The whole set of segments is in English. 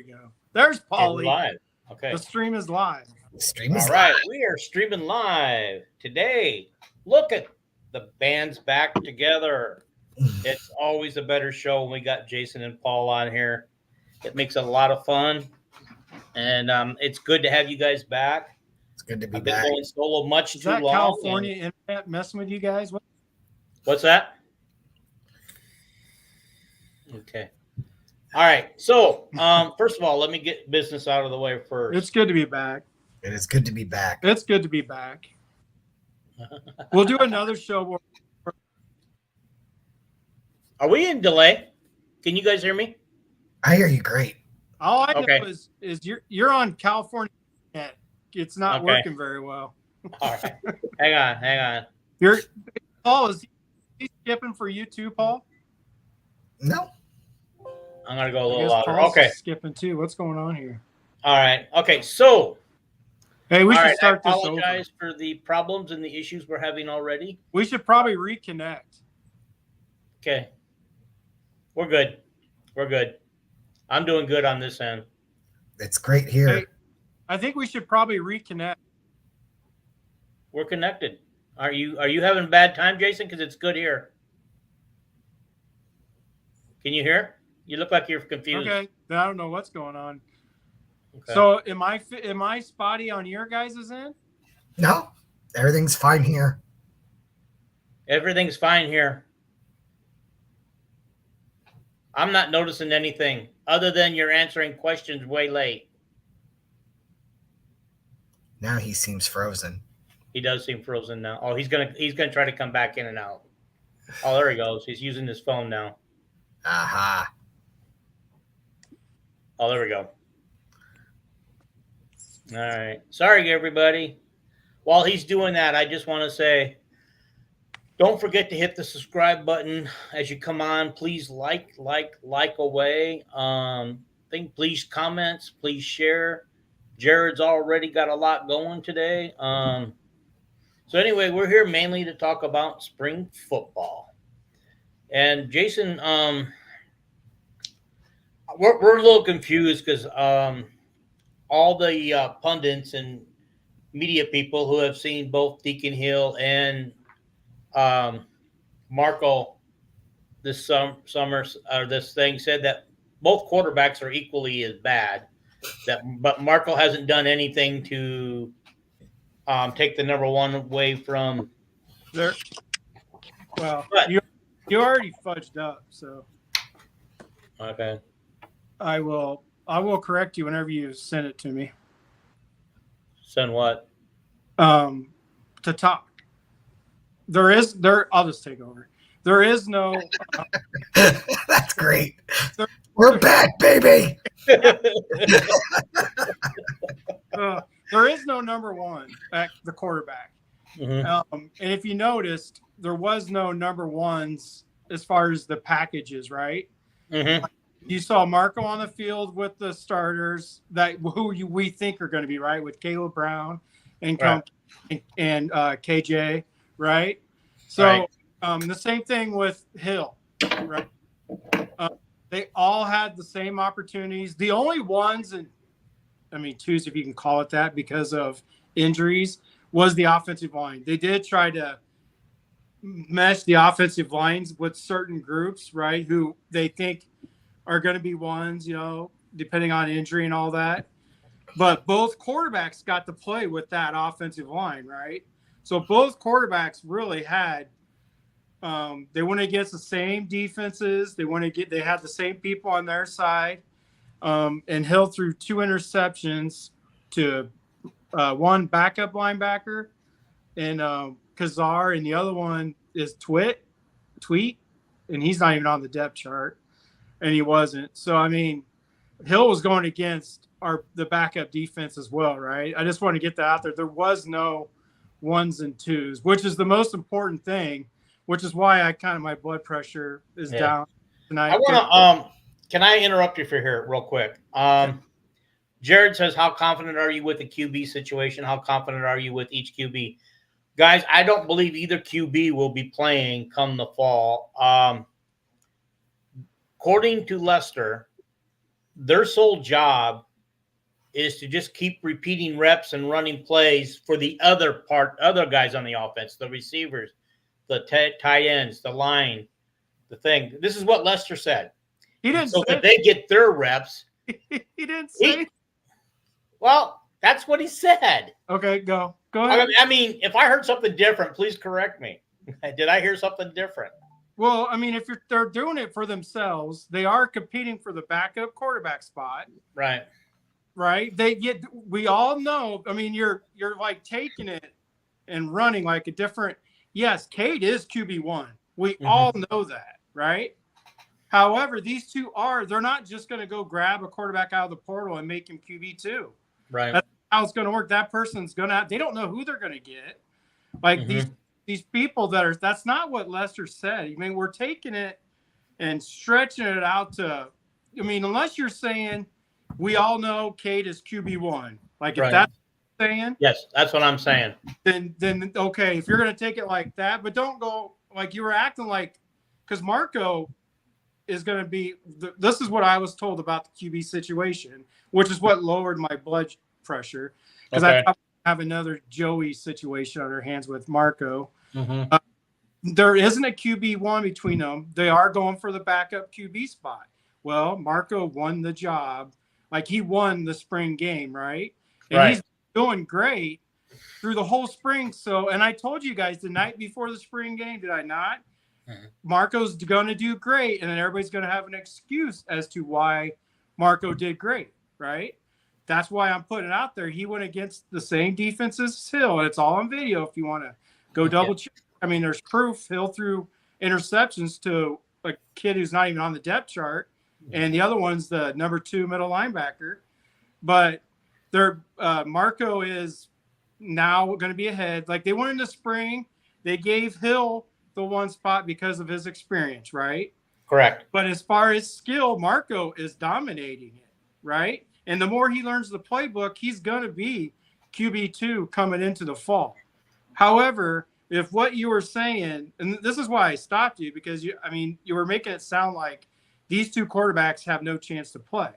we go. There's Paulie. Live. Okay. The stream is live. All right, we are streaming live today. Look at the band's back together. It's always a better show when we got Jason and Paul on here. It makes it a lot of fun, and it's good to have you guys back. It's good to be I've been back. going solo much Is too that long. California internet messing with you guys? What's that? Okay. All right. So, first of all, let me get business out of the way first. It's good to be back. It is good to be back. It's good to be back. We'll do another show. Are we in delay? Can you guys hear me? I hear you great. All I know is you're on California internet. It's not working very well. All right. Hang on. Paul, is he skipping for you too, Paul? No. I'm going to go a little louder. Paul's okay. Skipping too. What's going on here? All right. Okay. So, hey, we should start this over. I apologize for the problems and the issues we're having already. We should probably reconnect. Okay. We're good. I'm doing good on this end. It's great here. Hey, I think we should probably reconnect. We're connected. Are you having a bad time, Jason? Because it's good here. Can you hear? You look like you're confused. Okay, I don't know what's going on. Okay. So am I spotty on your guys' end? No, everything's fine here. Everything's fine here. I'm not noticing anything other than you're answering questions way late. Now he seems frozen. He does seem frozen now. Oh, he's gonna try to come back in and out. Oh, there he goes. He's using his phone now. Aha. Oh, there we go. All right. Sorry, everybody. While he's doing that, I just want to say, don't forget to hit the subscribe button as you come on. Please like away. Please comments. Please share. Jared's already got a lot going today. So anyway, we're here mainly to talk about spring football. And Jason, we're a little confused because all the pundits and media people who have seen both Deacon Hill and Marco this summer or this thing said that both quarterbacks are equally as bad. But Marco hasn't done anything to take the number one away from there. Well, you already fudged up, so okay. I will correct you whenever you send it to me. Send what? To talk. I'll just take over. There is no. That's great. We're back, baby. There is no number one at the quarterback. Mm-hmm. And if you noticed, there was no number ones as far as the packages, right? Mm-hmm. You saw Marco on the field with the starters we think are going to be right with Caleb Brown and KJ, right? So the same thing with Hill, right? They all had the same opportunities. The only ones, twos if you can call it that, because of injuries, was the offensive line. They did try to mesh the offensive lines with certain groups, right, who they think are going to be ones, depending on injury and all that. But both quarterbacks got to play with that offensive line, right? So both quarterbacks really had they went against the same defenses. They had the same people on their side. And Hill threw 2 interceptions to one backup linebacker and Kazar, and the other one is Tweet, and he's not even on the depth chart, and he wasn't. So Hill was going against the backup defense as well, right? I just want to get that out there. There was no ones and twos, which is the most important thing, which is why my blood pressure is down tonight. I want to can I interrupt you for here real quick? Jared says, how confident are you with the QB situation? How confident are you with each QB? Guys, I don't believe either QB will be playing come the fall. According to Lester, their sole job is to just keep repeating reps and running plays for the other guys on the offense, the receivers, the tight ends, the line, the thing. This is what Lester said. He didn't so say that they get their reps. He didn't say. Well, that's what he said. Okay, go ahead. I mean, if I heard something different, please correct me. Did I hear something different? Well, I mean, if they're doing it for themselves, they are competing for the backup quarterback spot. Right. Right. We all know. I mean, you're like taking it and running like a different. Yes, Cade is QB1. We all know that, right? However, these two they're not just going to go grab a quarterback out of the portal and make him QB2. Right. That's how it's going to work. That person's going to they don't know who they're going to get. Like these people that's not what Lester said. I mean, we're taking it and stretching it out to, I mean, unless you're saying we all know Cade is QB1. Like if that's what you're saying. Yes, that's what I'm saying. Then okay, if you're going to take it like that, but don't go like you were acting like, because Marco is going to be, this is what I was told about the QB situation, which is what lowered my blood pressure. Because I have another Joey situation on their hands with Marco. There isn't a QB1 between them. They are going for the backup QB spot. Well, Marco won the job. Like he won the spring game, right? And he's doing great through the whole spring. So, and I told you guys the night before the spring game, did I not? Marco's going to do great. And then everybody's going to have an excuse as to why Marco did great, right? That's why I'm putting it out there. He went against the same defense as Hill, and it's all on video if you want to go double check. I mean, there's proof. Hill threw interceptions to a kid who's not even on the depth chart, and the other one's the number 2 middle linebacker. But Marco is now going to be ahead. Like they went in the spring, they gave Hill the one spot because of his experience, right? Correct. But as far as skill, Marco is dominating it, right? And the more he learns the playbook, he's going to be QB2 coming into the fall. However, if what you were saying, and this is why I stopped you, because you were making it sound like these two quarterbacks have no chance to play.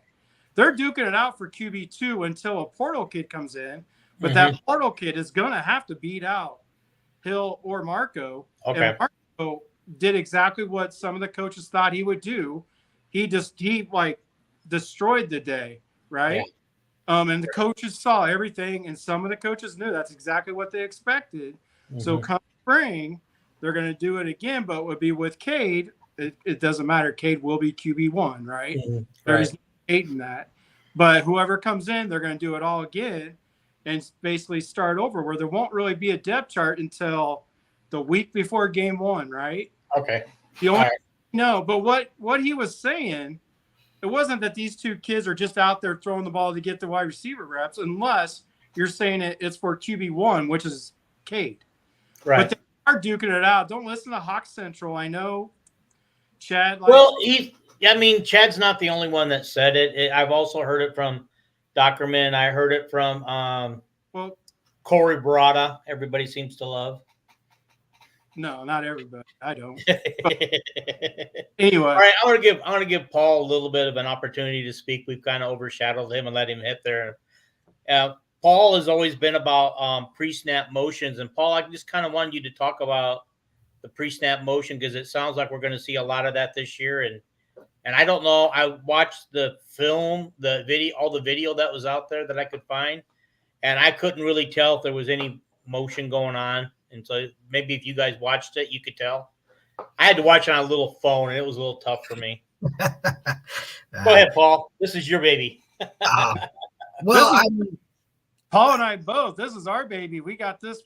They're duking it out for QB2 until a portal kid comes in, but that portal kid is going to have to beat out Hill or Marco. Okay. And Marco did exactly what some of the coaches thought he would do. He destroyed the day. Right. Yeah. And the coaches saw everything, and some of the coaches knew that's exactly what they expected. So come spring, they're going to do it again, but it would be with Cade. It doesn't matter. Cade will be QB1, right? There's no hate in that. But whoever comes in, they're going to do it all again and basically start over, where there won't really be a depth chart until the week before game 1, right? Okay. But what he was saying, it wasn't that these two kids are just out there throwing the ball to get the wide receiver reps, unless you're saying it's for QB1, which is Cade. Right. But they are duking it out. Don't listen to Hawk Central. I know Chad. Chad's not the only one that said it. I've also heard it from Dockerman. I heard it from Corey Barada. Everybody seems to love. No, not everybody. I don't. Anyway, all right. I want to give Paul a little bit of an opportunity to speak. We've kind of overshadowed him and let him hit there. Paul has always been about pre-snap motions, and Paul, I just kind of wanted you to talk about the pre-snap motion, because it sounds like we're going to see a lot of that this year. And I don't know. I watched the film, the video, all the video that was out there that I could find, and I couldn't really tell if there was any motion going on. And so maybe if you guys watched it, you could tell. I had to watch it on a little phone, and it was a little tough for me. Go ahead, Paul. This is your baby. Paul and I both. This is our baby. We got this.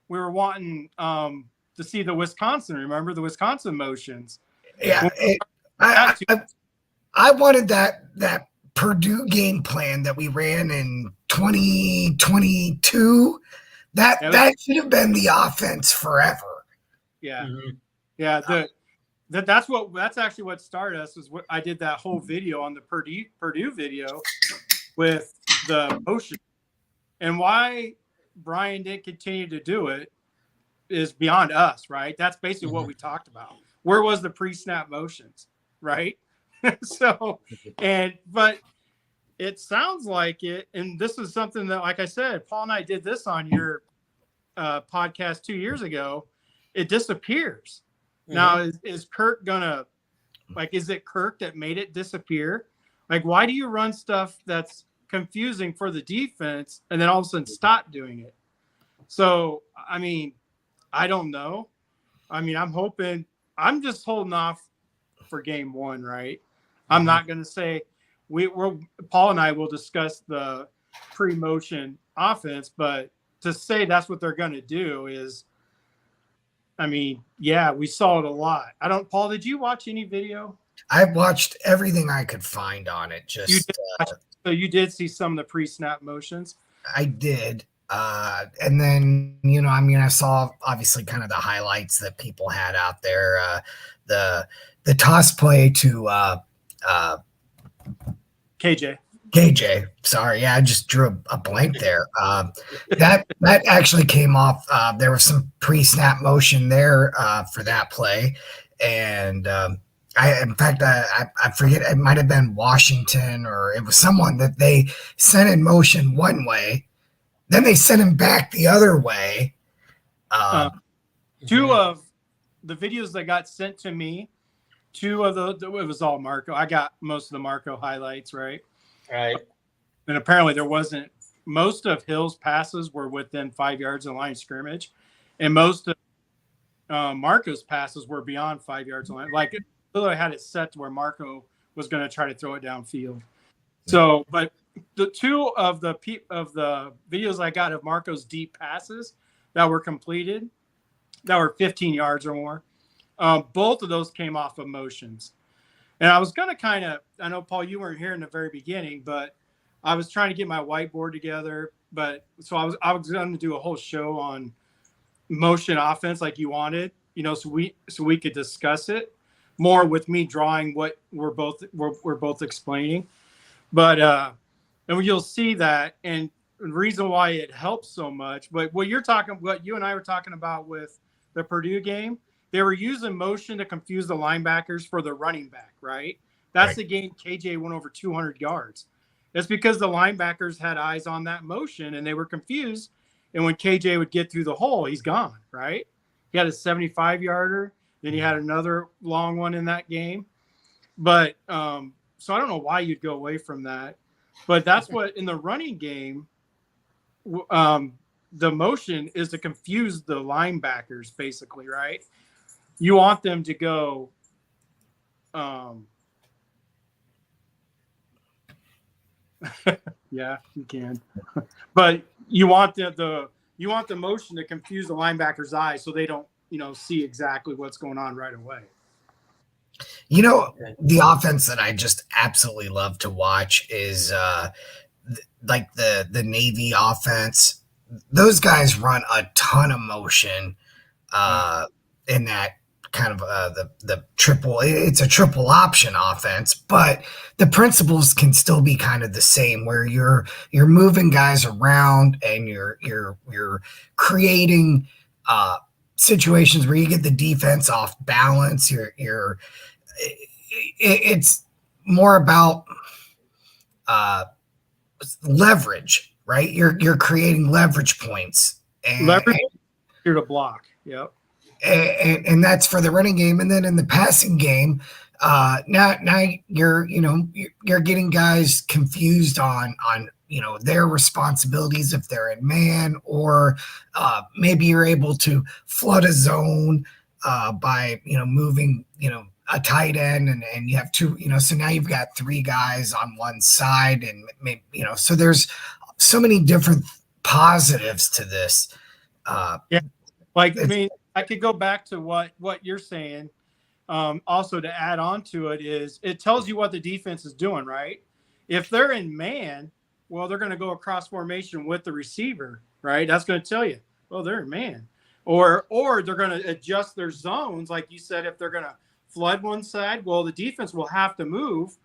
We were wanting to see the Wisconsin. Remember the Wisconsin motions? Yeah. I wanted that Purdue game plan that we ran in 2022. That should have been the offense forever. Yeah. Yeah. That's actually what started us, is what I did that whole video on the Purdue video with the motion. And why Brian didn't continue to do it is beyond us, right? That's basically what we talked about. Where was the pre-snap motions, right? But it sounds like it. And this is something that, like I said, Paul and I did this on your podcast 2 years ago. It disappears. Mm-hmm. Now, is Kirk gonna, like, is it Kirk that made it disappear? Like, why do you run stuff that's confusing for the defense and then all of a sudden stop doing it? So, I mean, I don't know. I mean, I'm just holding off for game one, right? I'm not going to say Paul and I will discuss the pre-motion offense, but to say that's what they're going to do is, I mean, yeah, we saw it a lot. Paul, did you watch any video? I watched everything I could find on it. So you did see some of the pre-snap motions? I did. And then, I saw obviously kind of the highlights that people had out there. The toss play to KJ. Sorry. Yeah, I just drew a blank there. That actually came off. There was some pre-snap motion there for that play. And in fact, I forget, it might have been Washington or it was someone that they sent in motion one way. Then they sent him back the other way. Two of the videos that got sent to me, it was all Marco. I got most of the Marco highlights, right? Right. And apparently most of Hill's passes were within 5 yards of the line of scrimmage. And most of Marco's passes were beyond 5 yards of the line. Like, it literally had it set to where Marco was going to try to throw it downfield. So, but the two of the videos I got of Marco's deep passes that were completed, that were 15 yards or more, both of those came off of motions. And I was going to I know, Paul, you weren't here in the very beginning, but I was trying to get my whiteboard together. So I was going to do a whole show on motion offense like you wanted, so we could discuss it more with me drawing what we're both explaining. But and you'll see that, and the reason why it helps so much. But what you and I were talking about with the Purdue game, they were using motion to confuse the linebackers for the running back, right? That's right. The game KJ went over 200 yards. It's because the linebackers had eyes on that motion, and they were confused. And when KJ would get through the hole, he's gone, right? He had a 75-yarder. Then he had another long one in that game. But so I don't know why you'd go away from that. But that's what, in the running game, the motion is to confuse the linebackers, basically, right? You want them to go yeah, you can. But you want the motion to confuse the linebackers' eyes so they don't, see exactly what's going on right away. The offense that I just absolutely love to watch is like the Navy offense. Those guys run a ton of motion in that kind of the triple. It's a triple option offense, but the principles can still be kind of the same, where you're moving guys around and you're creating situations where you get the defense off balance. It's more about leverage, right? You're creating leverage points. Leverage here to block. Yep. And that's for the running game. And then in the passing game, now you're getting guys confused on their responsibilities if they're in man, or maybe you're able to flood a zone by moving a tight end, and you have two, so now you've got three guys on one side, and maybe so there's so many different positives to this. Yeah, like, I mean, I could go back to what you're saying. Also, to add on to it, is it tells you what the defense is doing, right? If they're in man, well, they're going to go across formation with the receiver, right? That's going to tell you, well, they're in man. Or they're going to adjust their zones, like you said. If they're going to flood one side, well, the defense will have to move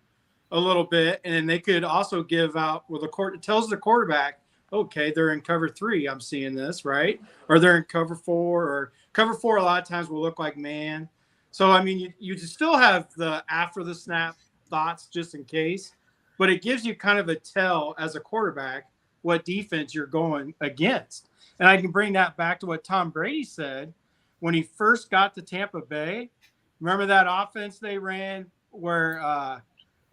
a little bit, and then they could also give out. Well, it tells the quarterback, okay, they're in cover 3. I'm seeing this, right? Or they're in cover 4, or cover 4 a lot of times will look like man. So, I mean, you still have the after the snap thoughts just in case. but it gives you kind of a tell as a quarterback what defense you're going against. And I can bring that back to what Tom Brady said when he first got to Tampa Bay. Remember that offense they ran where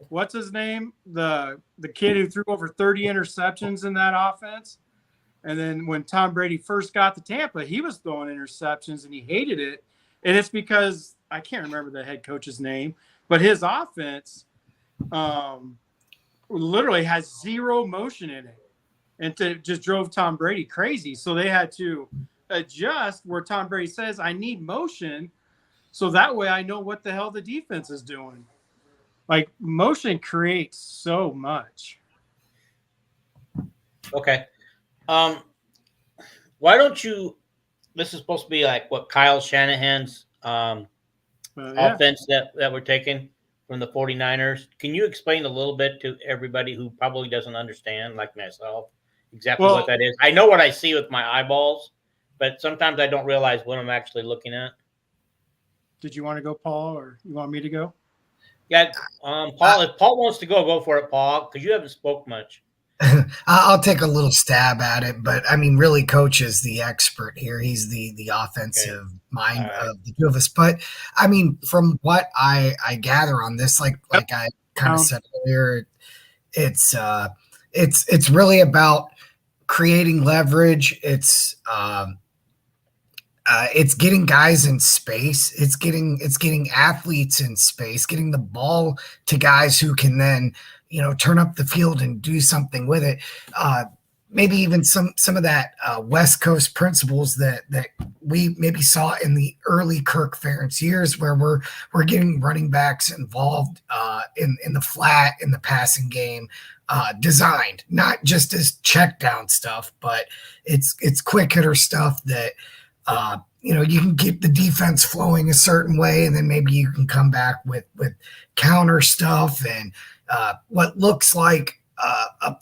what's his name? The kid who threw over 30 interceptions in that offense. And then when Tom Brady first got to Tampa, he was throwing interceptions and he hated it. And it's because I can't remember the head coach's name, but his offense literally has zero motion in it. And it just drove Tom Brady crazy. So they had to adjust where Tom Brady says, I need motion. So that way I know what the hell the defense is doing. Like, motion creates so much. Okay. Why don't you, this is supposed to be like what Kyle Shanahan's offense that we're taking from the 49ers. Can you explain a little bit to everybody who probably doesn't understand, like myself, exactly what that is? I know what I see with my eyeballs, but sometimes I don't realize what I'm actually looking at. Did you want to go, Paul, or you want me to go? Yeah, Paul, if Paul wants to go for it, Paul, because you haven't spoke much. I'll take a little stab at it, but I mean, really, Coach is the expert here. He's the offensive mind of the two of us. But I mean, from what I gather on this, like I kind of said earlier, it's really about creating leverage. It's getting guys in space. It's getting athletes in space, getting the ball to guys who can then, turn up the field and do something with it. Maybe even some of that West Coast principles that we maybe saw in the early Kirk Ferentz years, where we're getting running backs involved in the flat, in the passing game, designed not just as check down stuff, but it's quick hitter stuff that you can keep the defense flowing a certain way, and then maybe you can come back with counter stuff and what looks like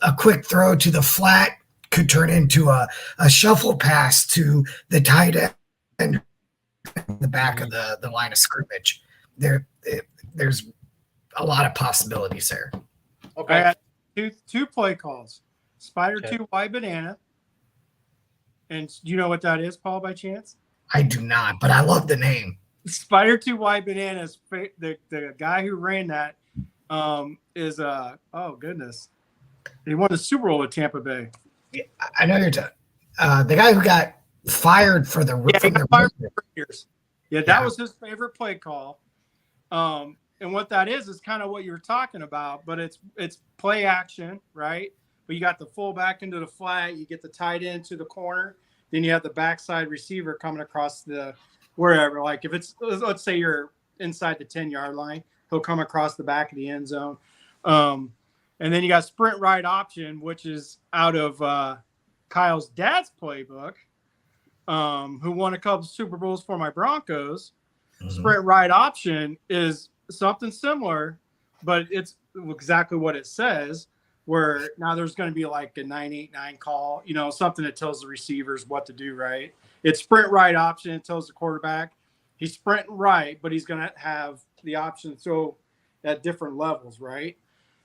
a quick throw to the flat could turn into a shuffle pass to the tight end in the back of the line of scrimmage. There's a lot of possibilities there. Okay. I had two play calls. Spider 2 wide banana. And you know what that is, Paul, by chance? I do not, but I love the name. Spider 2 wide bananas. The guy who ran that is oh goodness, he won the Super Bowl with Tampa Bay. Yeah, I know you're talking. The guy who got fired for the fired for years. Yeah, that was his favorite play call. And what that is kind of what you were talking about, but it's play action, right? But you got the fullback into the flat, you get the tight end to the corner, then you have the backside receiver coming across the wherever. Like if it's, let's say you're inside the 10-yard line, he'll come across the back of the end zone. And then you got sprint right option, which is out of Kyle's dad's playbook, who won a couple Super Bowls for my Broncos. Mm-hmm. Sprint right option is something similar, but it's exactly what it says, where now there's going to be like a 9-8-9 call, something that tells the receivers what to do, right? It's sprint right option. It tells the quarterback he's sprinting right, but he's going to have the option to throw at different levels, right?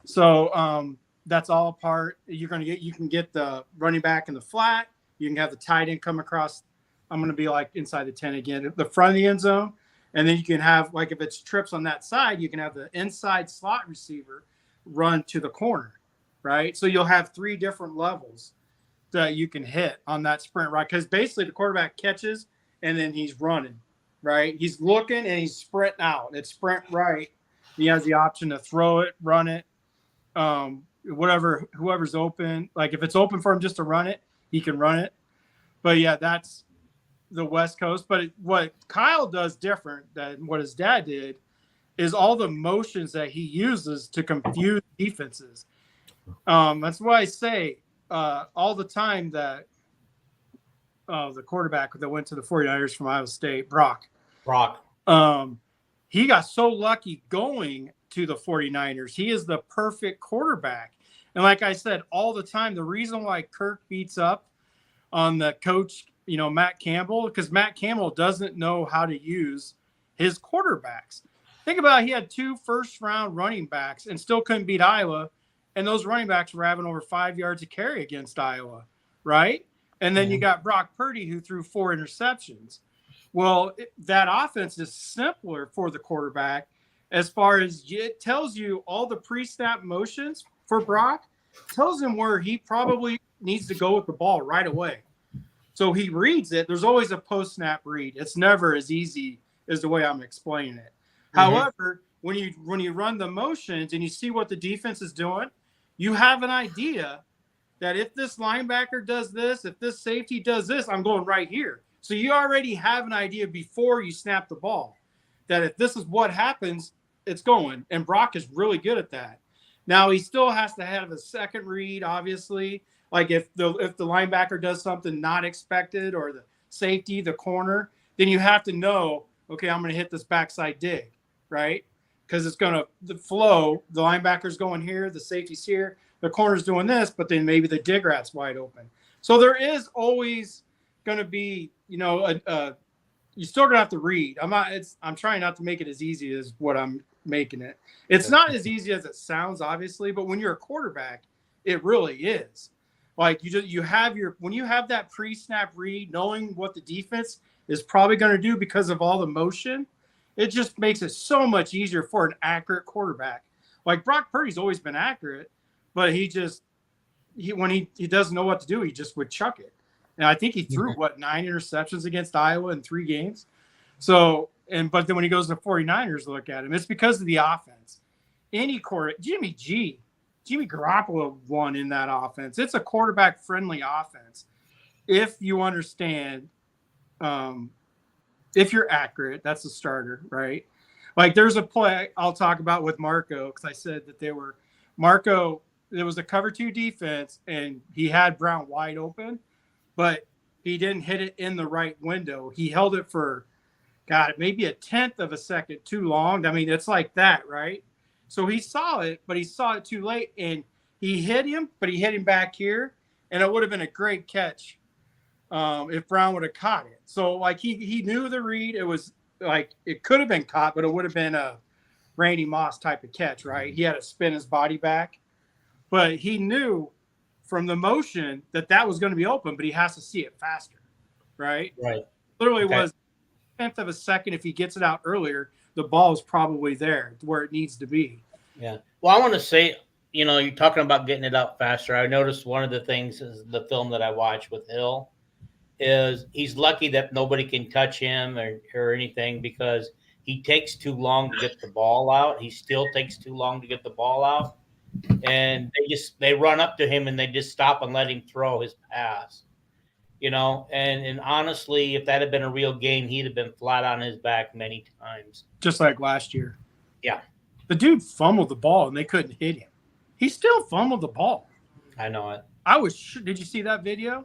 So that's all a part. You can get the running back in the flat. You can have the tight end come across. I'm going to be like inside the 10 again, the front of the end zone. And then you can have, like, if it's trips on that side, you can have the inside slot receiver run to the corner, right? So you'll have 3 different levels that you can hit on that sprint, right? Because basically the quarterback catches and then he's running, right? He's looking and he's sprinting out. It's sprint right. He has the option to throw it, run it, whoever's open. Like if it's open for him just to run it, he can run it. But yeah, that's the West Coast. But what Kyle does different than what his dad did is all the motions that he uses to confuse defenses. That's why I say all the time that the quarterback that went to the 49ers from Iowa State, Brock. He got so lucky going to the 49ers. He is the perfect quarterback. And like I said, all the time, the reason why Kirk beats up on the coach, Matt Campbell, because Matt Campbell doesn't know how to use his quarterbacks. Think about it, he had 2 first-round running backs and still couldn't beat Iowa and those running backs were having over 5 yards of carry against Iowa, right? And then you got Brock Purdy, who threw 4 interceptions. Well, that offense is simpler for the quarterback as far as it tells you all the pre-snap motions for Brock, tells him where he probably needs to go with the ball right away. So he reads it. There's always a post-snap read. It's never as easy as the way I'm explaining it. However, when you run the motions and you see what the defense is doing, you have an idea that if this linebacker does this, if this safety does this, I'm going right here. So you already have an idea before you snap the ball that if this is what happens, it's going. And Brock is really good at that. Now, he still has to have a second read, obviously. Like if the linebacker does something not expected, or the safety, the corner, then you have to know, okay, I'm going to hit this backside dig, right? Because it's going to the flow. The linebacker's going here, the safety's here, the corner's doing this, but then maybe the dig rat's wide open. So there is always going to be, you're still going to have to read. I'm trying not to make it as easy as what I'm making it. It's not as easy as it sounds, obviously, but when you're a quarterback, it really is. Like when you have that pre-snap read, knowing what the defense is probably going to do because of all the motion, it just makes it so much easier for an accurate quarterback. Like Brock Purdy's always been accurate, but when he doesn't know what to do, he just would chuck it. And I think he threw 9 interceptions against Iowa in 3 games. So, but then when he goes to the 49'ers, look at him. It's because of the offense. Jimmy Garoppolo won in that offense. It's a quarterback-friendly offense. If you understand, if you're accurate, that's a starter, right? Like there's a play I'll talk about with Marco, because I said that there was a cover 2 defense, and he had Brown wide open, but he didn't hit it in the right window. He held it for, maybe a 1/10 of a second too long. I mean, it's like that, right? So he saw it, but he saw it too late, and he hit him, but he hit him back here, and it would have been a great catch if Brown would have caught it. So, like, he knew the read. It was like it could have been caught, but it would have been a Randy Moss type of catch, right? He had to spin his body back. But he knew from the motion that was going to be open, but he has to see it faster, right? Right. Literally was a 1/10 of a second. If he gets it out earlier, the ball is probably there where it needs to be. Yeah. Well, I want to say, you're talking about getting it out faster. I noticed one of the things is the film that I watched with Hill is he's lucky that nobody can touch him or anything, because he takes too long to get the ball out. He still takes too long to get the ball out. And they run up to him and they just stop and let him throw his pass. And honestly, if that had been a real game, he'd have been flat on his back many times. Just like last year. Yeah. The dude fumbled the ball and they couldn't hit him. He still fumbled the ball. I know it. Did you see that video?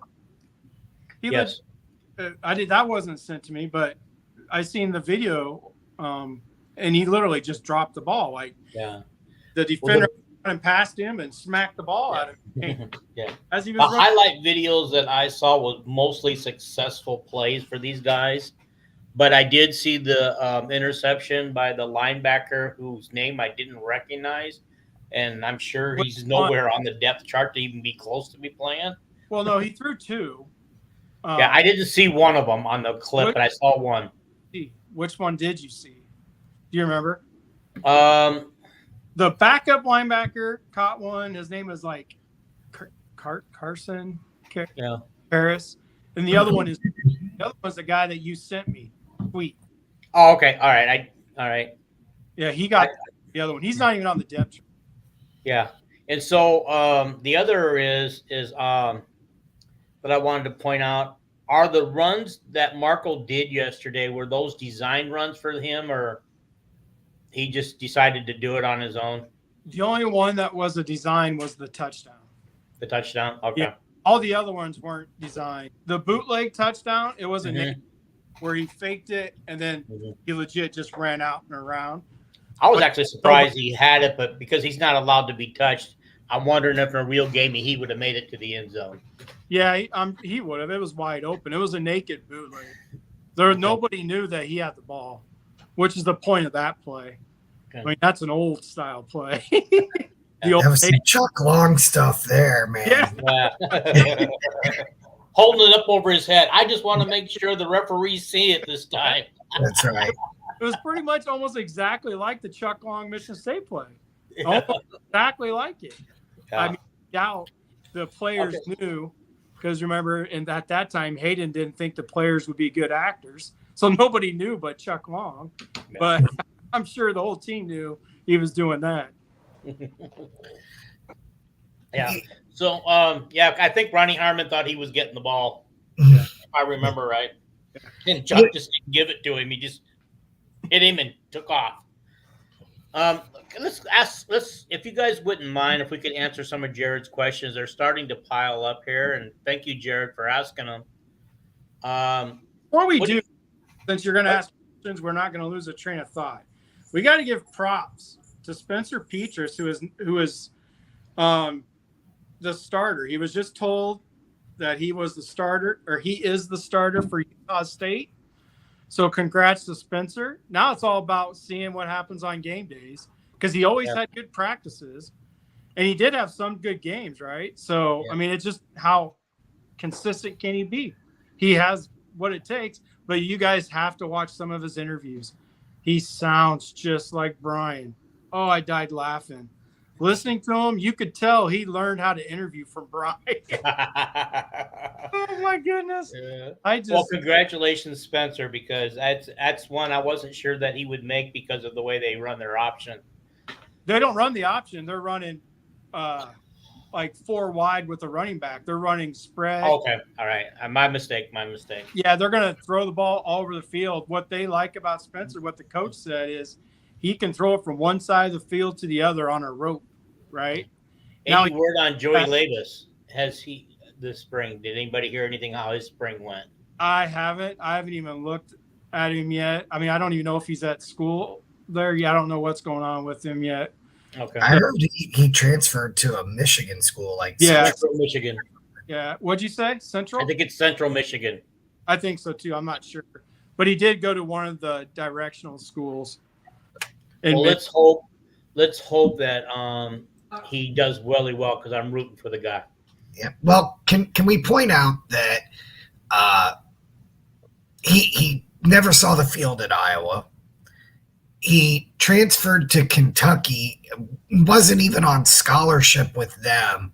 Yes. I did. That wasn't sent to me, but I seen the video, and he literally just dropped the ball. Like, the defender running past him and smacked the ball out of him. Yeah. As he was the highlight videos that I saw was mostly successful plays for these guys, but I did see the interception by the linebacker whose name I didn't recognize, and I'm sure he's nowhere on the depth chart to even be close to be playing. Well, no, he threw 2. I didn't see one of them on the clip, but I saw one. Which one did you see? Do you remember? The backup linebacker caught one. His name is like Carson Harris, and the other one's the guy that you sent me. Sweet. Oh, okay. All right. Yeah, he got the other one. He's not even on the depth chart. Yeah, and so the other is that I wanted to point out are the runs that Marco did yesterday. Were those design runs for him, or he just decided to do it on his own? The only one that was a design was the touchdown. The touchdown? Okay. Yeah. All the other ones weren't designed. The bootleg touchdown, it was a where he faked it and then he legit just ran out and around. I was actually surprised he had it, but because he's not allowed to be touched, I'm wondering if in a real game he would have made it to the end zone. Yeah, he would have. It was wide open. It was a naked bootleg. Nobody knew that he had the ball, which is the point of that play. Okay. I mean, that's an old style play. The old That was some Chuck Long stuff there, man. Yeah. Holding it up over his head. I just want to make sure the referees see it this time. That's right. It was pretty much almost exactly like the Chuck Long Michigan State play. Almost exactly like it. Yeah. I mean, doubt the players knew, because remember, and at that time, Hayden didn't think the players would be good actors, so nobody knew but Chuck Long. But I'm sure the whole team knew he was doing that. Yeah. So, I think Ronnie Harmon thought he was getting the ball, if I remember right. And Chuck just didn't give it to him. He just hit him and took off. Let's if you guys wouldn't mind, if we could answer some of Jared's questions. They're starting to pile up here, and thank you, Jared, for asking them. Before we do, since you're going to ask questions, we're not going to lose a train of thought. We got to give props to Spencer Petras, who is the starter. He was just told that he was the starter, or he is the starter for Utah State. So congrats to Spencer. Now it's all about seeing what happens on game days, because he always had good practices, and he did have some good games, right? So, I mean, it's just how consistent can he be? He has what it takes, but you guys have to watch some of his interviews. He sounds just like Brian. Oh, I died laughing. Listening to him, you could tell he learned how to interview from Brian. Oh my goodness! Yeah. Well, congratulations, Spencer, because that's one I wasn't sure that he would make because of the way they run their option. They don't run the option; they're running like 4 wide with a running back. They're running spread. Okay, all right, my mistake. Yeah, they're going to throw the ball all over the field. What they like about Spencer, what the coach said, is he can throw it from one side of the field to the other on a rope, right? Any word on Joey Labus? Has he this spring? Did anybody hear anything how his spring went? I haven't even looked at him yet. I mean, I don't even know if he's at school there yet. I don't know what's going on with him yet. Okay. I heard he transferred to a Michigan school, Central Michigan. Yeah. What'd you say? Central? I think it's Central Michigan. I think so too. I'm not sure, but he did go to one of the directional schools. Well, let's hope that he does really well, because I'm rooting for the guy. Yeah. Well, can we point out that he never saw the field at Iowa. He transferred to Kentucky, wasn't even on scholarship with them,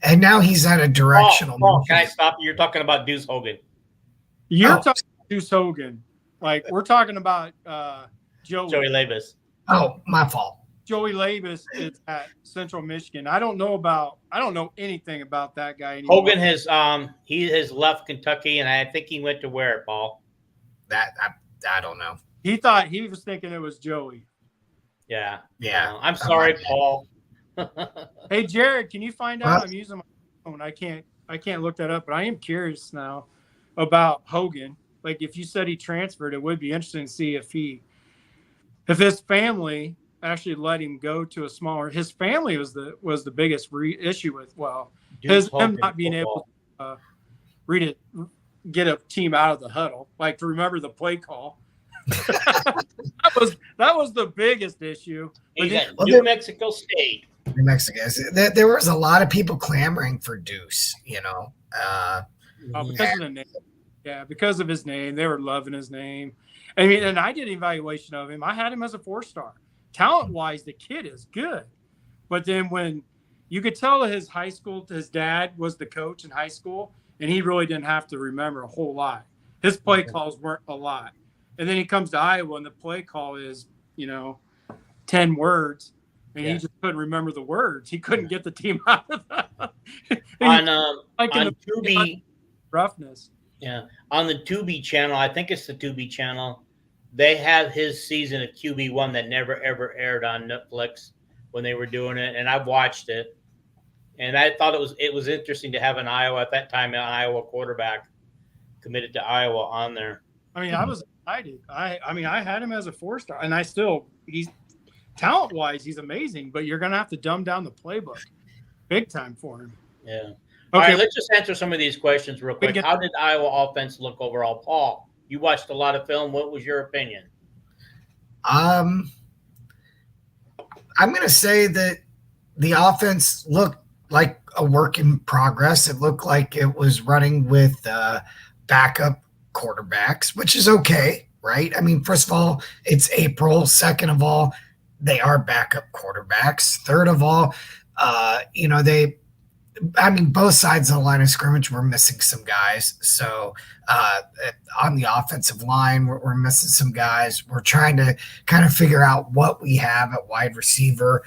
and now he's at a directional. Can I stop you? You're talking about Deuce Hogan. You're talking about Deuce Hogan. Like, we're talking about Joey Labus. Oh, my fault. Joey Labus is at Central Michigan. I don't know anything about that guy anymore. Hogan has he has left Kentucky, and I think he went to where, Paul? That I don't know. He was thinking it was Joey. Yeah. Yeah. I'm sorry, Paul. Hey, Jared, can you find out? I'm using my phone. I can't look that up, but I am curious now about Hogan. Like, if you said he transferred, it would be interesting to see if his family actually let him go to a smaller. His family was the biggest issue with him not being able to get a team out of the huddle, like to remember the play call. that was the biggest issue. He's at New Mexico State. New Mexico. There was a lot of people clamoring for Deuce, because of the name. Yeah, because of his name. They were loving his name. I mean, and I did an evaluation of him. I had him as a 4-star. Talent-wise, the kid is good. But then when you could tell his high school, his dad was the coach in high school, and he really didn't have to remember a whole lot. His play calls weren't a lot. And then he comes to Iowa, and the play call is, 10 words, and he just couldn't remember the words. He couldn't get the team out of that. on Tubi, roughness. Yeah, on the Tubi channel, I think it's the Tubi channel, they have his season of QB1 that never, ever aired on Netflix when they were doing it, and I've watched it. And I thought it was interesting to have an Iowa quarterback committed to Iowa on there. I mean, I was excited. I had him as a 4-star, and he's talent-wise, he's amazing, but you're going to have to dumb down the playbook big time for him. Yeah. Okay. All right, let's just answer some of these questions real quick. How did Iowa offense look overall? Paul, you watched a lot of film. What was your opinion? I'm going to say that the offense looked like a work in progress. It looked like it was running with backup quarterbacks, which is okay, right? I mean, first of all, it's April. Second of all, they are backup quarterbacks. Third of all, both sides of the line of scrimmage were missing some guys. So on the offensive line, we're missing some guys. We're trying to kind of figure out what we have at wide receiver.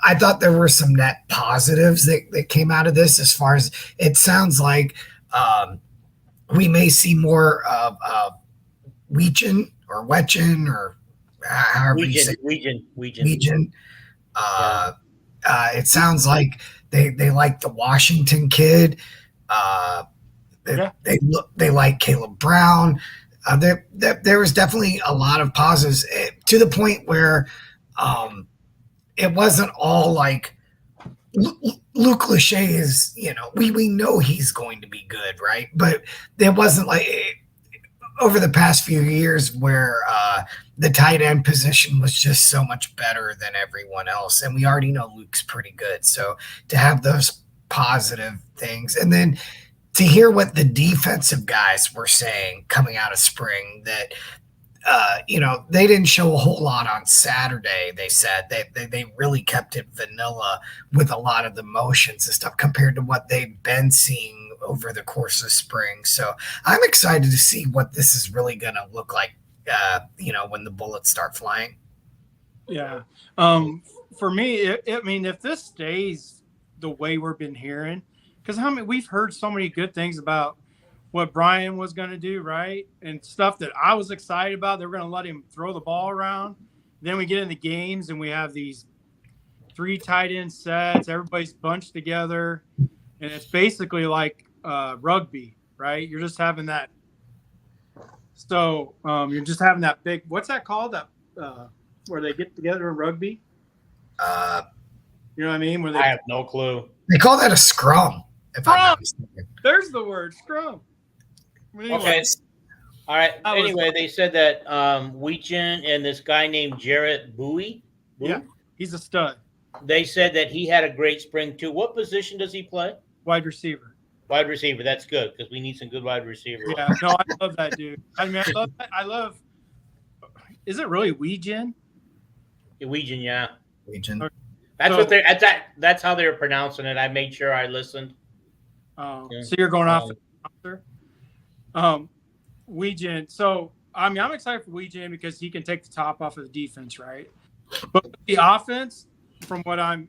I thought there were some net positives that came out of this, as far as it sounds like we may see more of Weechin or Wetchin or however you say Weechin. It sounds like they like the Washington kid. They like Caleb Brown. There was definitely a lot of positives, to the point where it wasn't all like Luke Lachey is, we know he's going to be good, right? But it wasn't like over the past few years where the tight end position was just so much better than everyone else. And we already know Luke's pretty good. So to have those positive things, and then to hear what the defensive guys were saying coming out of spring, that they didn't show a whole lot on Saturday. They said they really kept it vanilla with a lot of the motions and stuff compared to what they've been seeing over the course of spring. So I'm excited to see what this is really going to look like, when the bullets start flying. Yeah. For me, if this stays the way we've been hearing, because we've heard so many good things about what Brian was going to do, right? And stuff that I was excited about. They were going to let him throw the ball around. Then we get in the games and we have these 3 tight end sets. Everybody's bunched together. And it's basically like rugby, right? You're just having that. So you're just having that big, what's that called? That where they get together in rugby? You know what I mean? I have no clue. They call that a scrum. If I'm not mistaken. There's the word, scrum. Anyway. Okay. All right. Anyway, they said that Weechin and this guy named Jarrett Bowie. Yeah, he's a stud. They said that he had a great spring too. What position does he play? Wide receiver. Wide receiver. That's good because we need some good wide receivers. Yeah, no, I love that dude. I mean, I love. Is it really Weechin? Weechin, yeah. Weechin. That's how they were pronouncing it. I made sure I listened. So you're going off the Weechin. So I'm excited for Weechin because he can take the top off of the defense, right? But the offense, from I'm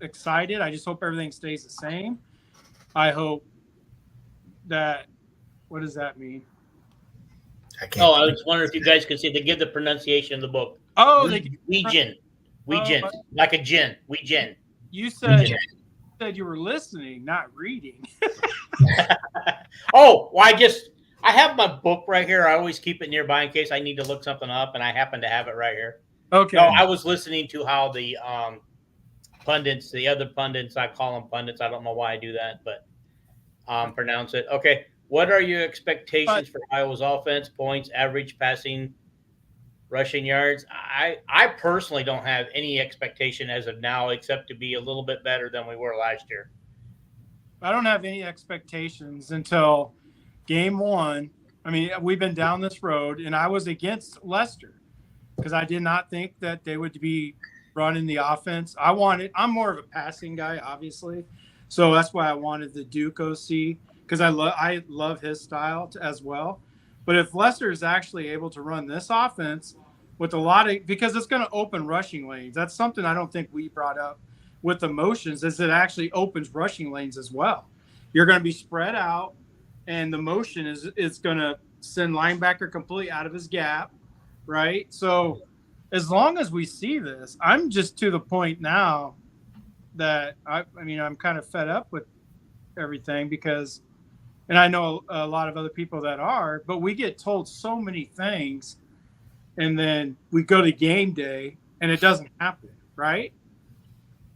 excited. I just hope everything stays the same. I hope that. What does that mean? I was wondering if you guys could see. They give the pronunciation in the book. Oh, Weechin, like a gin. Weechin. You said you were listening, not reading. Oh, well, I have my book right here. I always keep it nearby in case I need to look something up, and I happen to have it right here. Okay. No, I was listening to how the pundits, the other pundits, I call them pundits. I don't know why I do that, but pronounce it. Okay. What are your expectations for Iowa's offense? Points, average passing, rushing yards? I personally don't have any expectation as of now, except to be a little bit better than we were last year. I don't have any expectations until game 1. I mean, we've been down this road, and I was against Leicester because I did not think that they would be running the offense. I'm more of a passing guy, obviously. So that's why I wanted the Duke OC, because I love his style as well. But if Leicester is actually able to run this offense with because it's going to open rushing lanes. That's something I don't think we brought up with the motions, is it actually opens rushing lanes as well. You're going to be spread out, and the motion is going to send linebacker completely out of his gap, right? So as long as we see this, I'm just to the point now that I'm kind of fed up with everything because, and I know a lot of other people that are, but we get told so many things, and then we go to game day and it doesn't happen, right?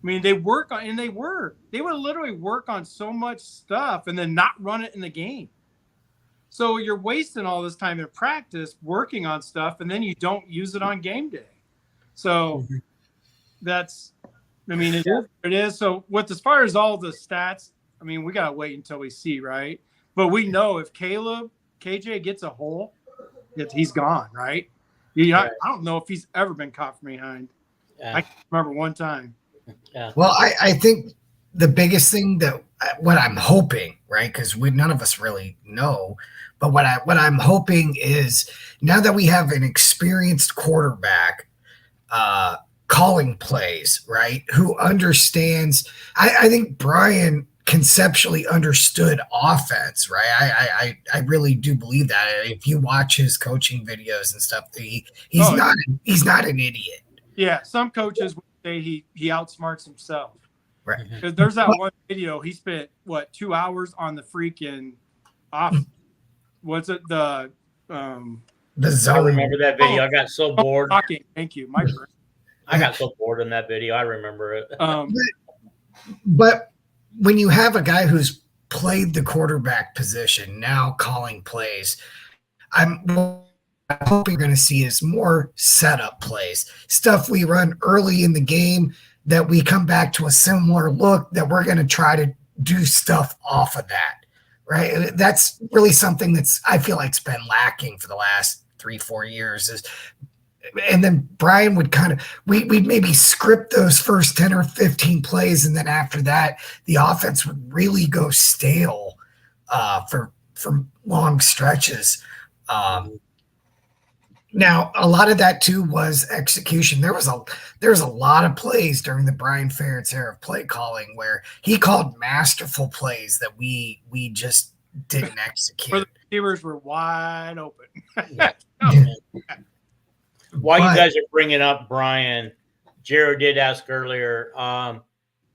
I mean, they would literally work on so much stuff and then not run it in the game. So you're wasting all this time in practice working on stuff, and then you don't use it on game day. So that's, I mean, it is what it is. So as far as all the stats, I mean, we got to wait until we see, right? But we know if KJ gets a hole, he's gone, right? I don't know if he's ever been caught from behind. Yeah. I can remember one time. Yeah. Well, I think the biggest thing that what I'm hoping, right? Because none of us really know, but what I'm hoping is now that we have an experienced quarterback calling plays, right? Who understands? I think Brian conceptually understood offense, right? I really do believe that. If you watch his coaching videos and stuff, he's not an idiot. Yeah, some coaches would say he outsmarts himself. Right. Because there's that one video he spent 2 hours on the freaking off. What's it the zone? I remember that video. I got so bored. Thank you, my brain. I got so bored in that video. I remember it. But when you have a guy who's played the quarterback position now calling plays, I'm hoping you're going to see is more setup plays, stuff we run early in the game that we come back to a similar look that we're going to try to do stuff off of that, right? That's really something I feel like it's been lacking for the last 3-4 years. And then Brian would we'd maybe script those first 10 or 15 plays, and then after that, the offense would really go stale for long stretches. Now, a lot of that too was execution. There was a lot of plays during the Brian Ferentz era of play calling where he called masterful plays that we just didn't execute. Where the receivers were wide open. While you guys are bringing up Brian, Jared did ask earlier,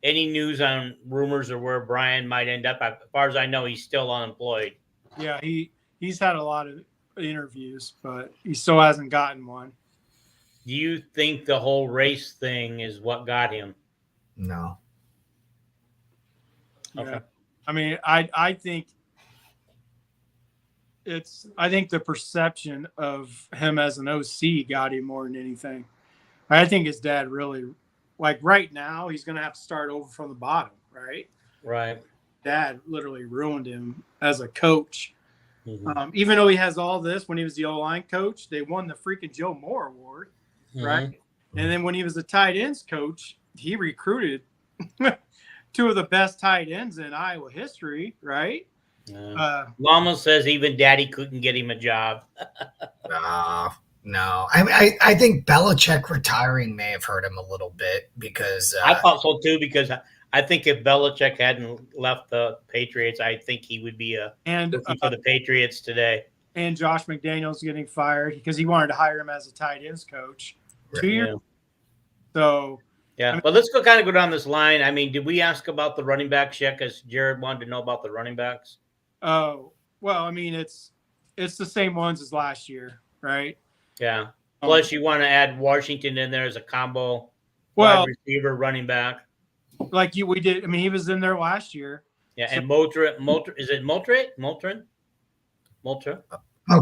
any news on rumors or where Brian might end up? As far as I know, he's still unemployed. Yeah, he's had a lot of interviews, but he still hasn't gotten one. Do you think the whole race thing is what got him? No. Okay. Yeah. I mean, I think the perception of him as an OC got him more than anything. I think his dad really, like right now, he's going to have to start over from the bottom, right? Right. Dad literally ruined him as a coach. Mm-hmm. Even though he has all this, when he was the O-line coach, they won the freaking Joe Moore Award, right? Mm-hmm. And then when he was the tight ends coach, he recruited 2 of the best tight ends in Iowa history, right? Mama says even Daddy couldn't get him a job. No. I think Belichick retiring may have hurt him a little bit because I thought so too, because I think if Belichick hadn't left the Patriots, I think he would be looking for the Patriots today. And Josh McDaniels getting fired because he wanted to hire him as a tight ends coach 2 years. Yeah. So yeah, I mean, but let's go down this line. I mean, did we ask about the running backs yet? Because Jared wanted to know about the running backs. Oh, well, I mean, it's the same ones as last year, right? Yeah. Plus, you want to add Washington in there as a combo wide receiver, running back. Like we did. I mean, he was in there last year. Yeah, and is it Moultrie? Oh,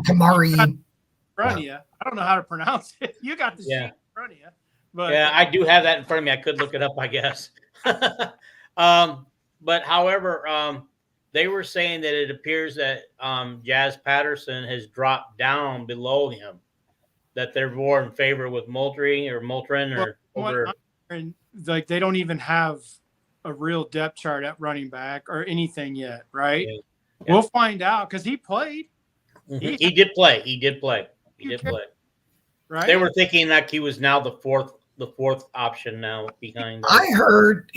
Kamari. I don't know how to pronounce it. You got the sheet in front of you. But yeah, I do have that in front of me. I could look it up, I guess. But however, they were saying that it appears that Jazz Patterson has dropped down below him, that they're more in favor with Moultrie or over. And like they don't even have a real depth chart at running back or anything yet, right? Yeah. We'll find out because he played. Mm-hmm. He did play. Right. They were thinking that he was now the fourth option now behind. I heard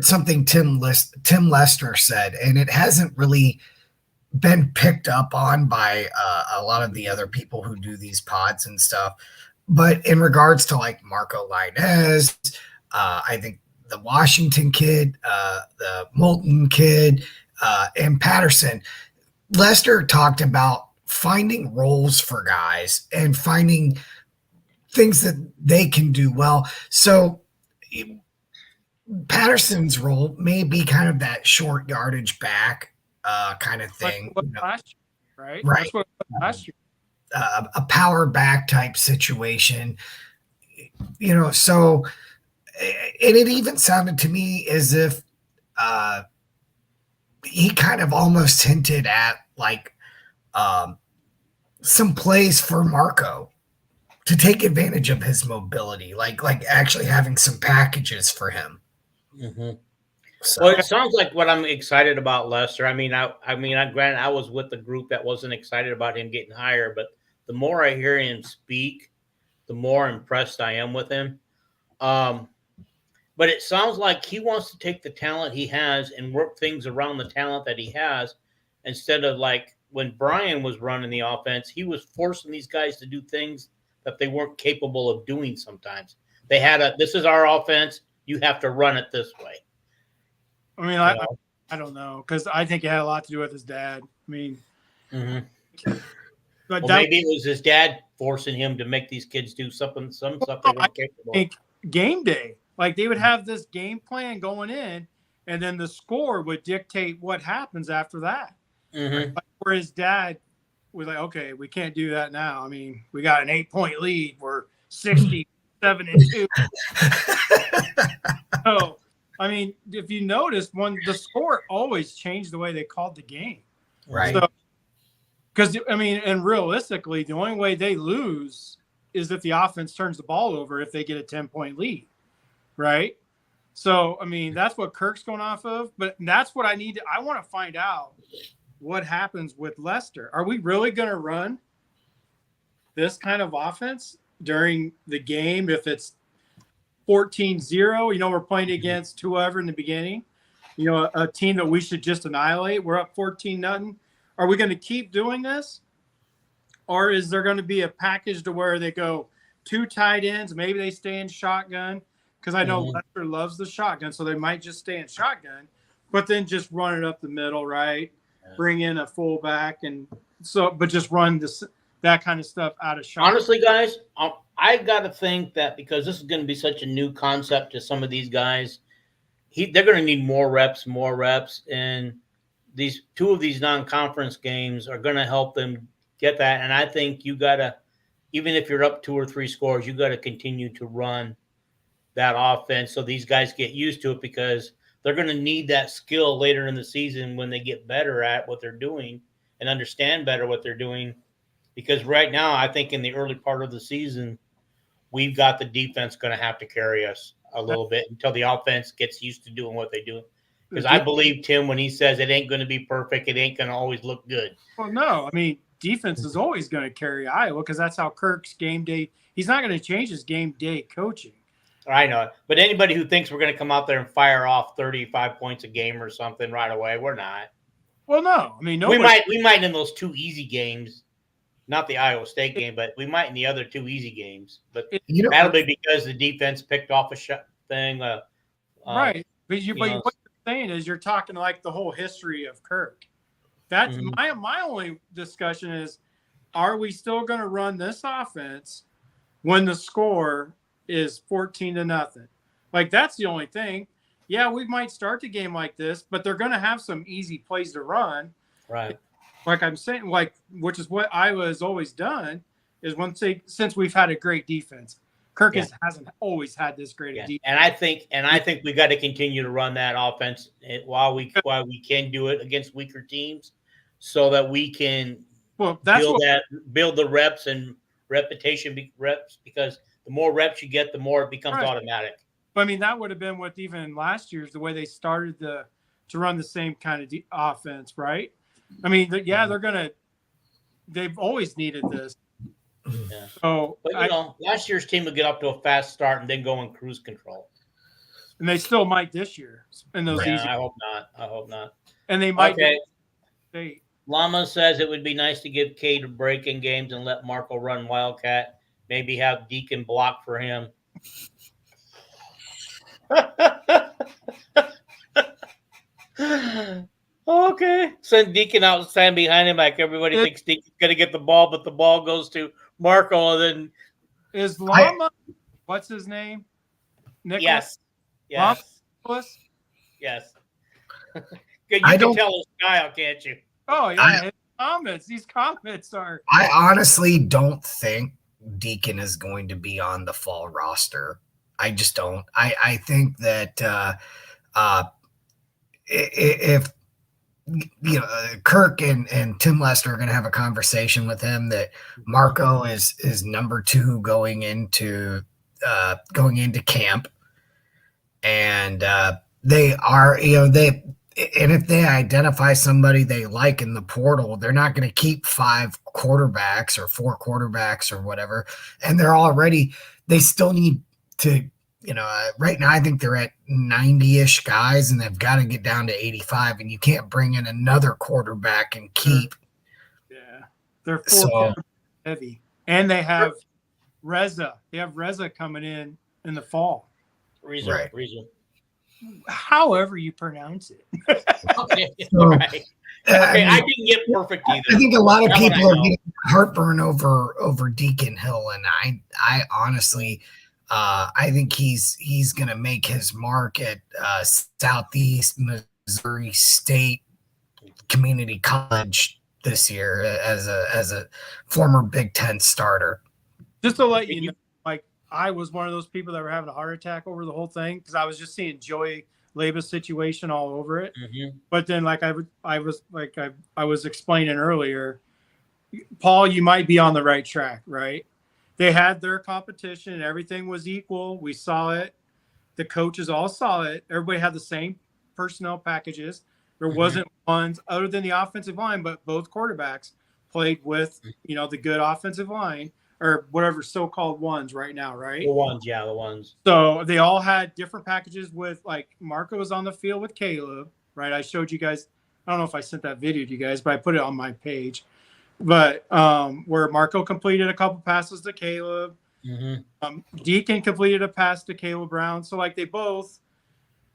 something Tim Lester said, and it hasn't really been picked up on by a lot of the other people who do these pods and stuff. But in regards to like Marco Lainez, I think the Washington kid, the Moulton kid, and Patterson, Lester talked about finding roles for guys and finding things that they can do well. So Patterson's role may be kind of that short yardage back kind of thing. Last year, right? Right. That's what last year. A power back type situation, so and it even sounded to me as if he kind of almost hinted at like some plays for Marco to take advantage of his mobility, like actually having some packages for him. Mm-hmm. So. Well, it sounds like what I'm excited about Lester. Granted, I was with the group that wasn't excited about him getting hired, but the more I hear him speak, the more impressed I am with him. But it sounds like he wants to take the talent he has and work things around the talent that he has, instead of like when Brian was running the offense, he was forcing these guys to do things that they weren't capable of doing sometimes. They had this is our offense, you have to run it this way. I mean, I don't know, because I think it had a lot to do with his dad. I mean, but maybe it was his dad forcing him to make these kids do some stuff they weren't capable of. Game day, like they would have this game plan going in, and then the score would dictate what happens after that. Mm-hmm. Like, where his dad was like, okay, we can't do that now. I mean, we got an 8-point lead. We're 67-2. So, I mean, if you notice, when the score always changed the way they called the game. Right. So, because, I mean, and realistically, the only way they lose is if the offense turns the ball over if they get a 10-point lead, right? So, I mean, that's what Kirk's going off of, but that's what I want to find out what happens with Lester. Are we really going to run this kind of offense during the game if it's 14-0? You know, we're playing against whoever in the beginning, you know, a team that we should just annihilate. We're up 14-0. Are we going to keep doing this? Or is there going to be a package to where they go 2 tight ends, maybe they stay in shotgun? Because I know Lester loves the shotgun, so they might just stay in shotgun, but then just run it up the middle, right? Yeah. Bring in a fullback, and so, but just run that kind of stuff out of shotgun. Honestly, guys, I got to think that because this is going to be such a new concept to some of these guys, they're going to need more reps, and these 2 of these non-conference games are going to help them get that. And I think you got to, even if you're up 2 or 3 scores, you got to continue to run that offense so these guys get used to it, because they're going to need that skill later in the season when they get better at what they're doing and understand better what they're doing. Because right now, I think in the early part of the season, we've got the defense going to have to carry us a little bit until the offense gets used to doing what they do. Because I believe Tim when he says it ain't going to be perfect, it ain't going to always look good. Well, no, I mean, defense is always going to carry Iowa because that's how Kirk's game day. He's not going to change his game day coaching. I know, but anybody who thinks we're going to come out there and fire off 35 points a game or something right away, we're not. Well, no, I mean, we might in those 2 easy games, not the Iowa State game, but we might in the other 2 easy games. But that'll be because the defense picked off a thing. Right, but what you're saying is you're talking like the whole history of Kirk. That's my only discussion is, are we still going to run this offense when the score is 14-0? Like, that's the only thing. Yeah, we might start the game like this, but they're going to have some easy plays to run. Right. Like I'm saying, which is what Iowa has always done, is since we've had a great defense. Kirk hasn't always had this great defense. And I think we got to continue to run that offense while we can do it against weaker teams, so that we can build the reps and repetition reps, because the more reps you get, the more it becomes automatic. I mean, that would have been what even last year's, the way they started to run the same kind of offense, right? I mean, they've always needed this. Yeah. So, but last year's team would get up to a fast start and then go in cruise control. And they still might this year. In those easy. I hope not. And they might. Okay. Llama says it would be nice to give Cade a break in games and let Marco run Wildcat. Maybe have Deacon block for him. Okay. Send Deacon out and stand behind him like everybody thinks Deacon's going to get the ball, but the ball goes to Marco. And then is Llama, what's his name? Nicholas? Yes. Yes. You can tell his style, can't you? Oh, yeah. These comments are. I honestly don't think Deacon is going to be on the fall roster. I just don't. I think that if Kirk and Tim Lester are going to have a conversation with him that Marco is number 2 going into camp, and they are, and if they identify somebody they like in the portal, they're not going to keep 5 quarterbacks or 4 quarterbacks or whatever, and they still need to. Right now I think they're at 90-ish guys, and they've got to get down to 85, and you can't bring in another quarterback and keep. Yeah, they're 4 heavy, and they have Reza. They have Reza coming in the fall. Reza. However you pronounce it. Okay, right. Okay, I didn't get perfect either. I think a lot of people are getting heartburn over Deacon Hill, and I honestly. I think he's going to make his mark at Southeast Missouri State Community College this year as a former Big Ten starter. Just to let you know, like, I was one of those people that were having a heart attack over the whole thing because I was just seeing Joey Laba's situation all over it. Mm-hmm. But then, like I was explaining earlier, Paul, you might be on the right track, right? They had their competition and everything was equal. We saw it. The coaches all saw it. Everybody had the same personnel packages. There wasn't ones other than the offensive line, but both quarterbacks played with, the good offensive line or whatever so-called ones right now, right? The ones. So they all had different packages with, like, Marco was on the field with Caleb, right? I showed you guys. I don't know if I sent that video to you guys, but I put it on my page. But where Marco completed a couple passes to Caleb, Deacon completed a pass to Caleb Brown. So, like, they both,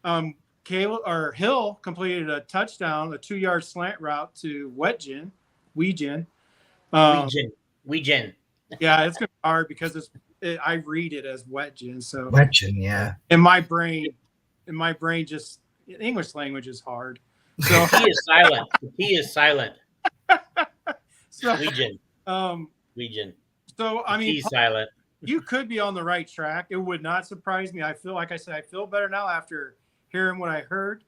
Hill completed a touchdown, a 2-yard slant route to Weegen. Yeah, it's gonna be hard because I read it as Weegen. So Weegen, yeah. In my brain, just English language is hard. So he is silent. So, Legion. So I mean, he's silent. You could be on the right track. It would not surprise me. I feel better now after hearing what I heard.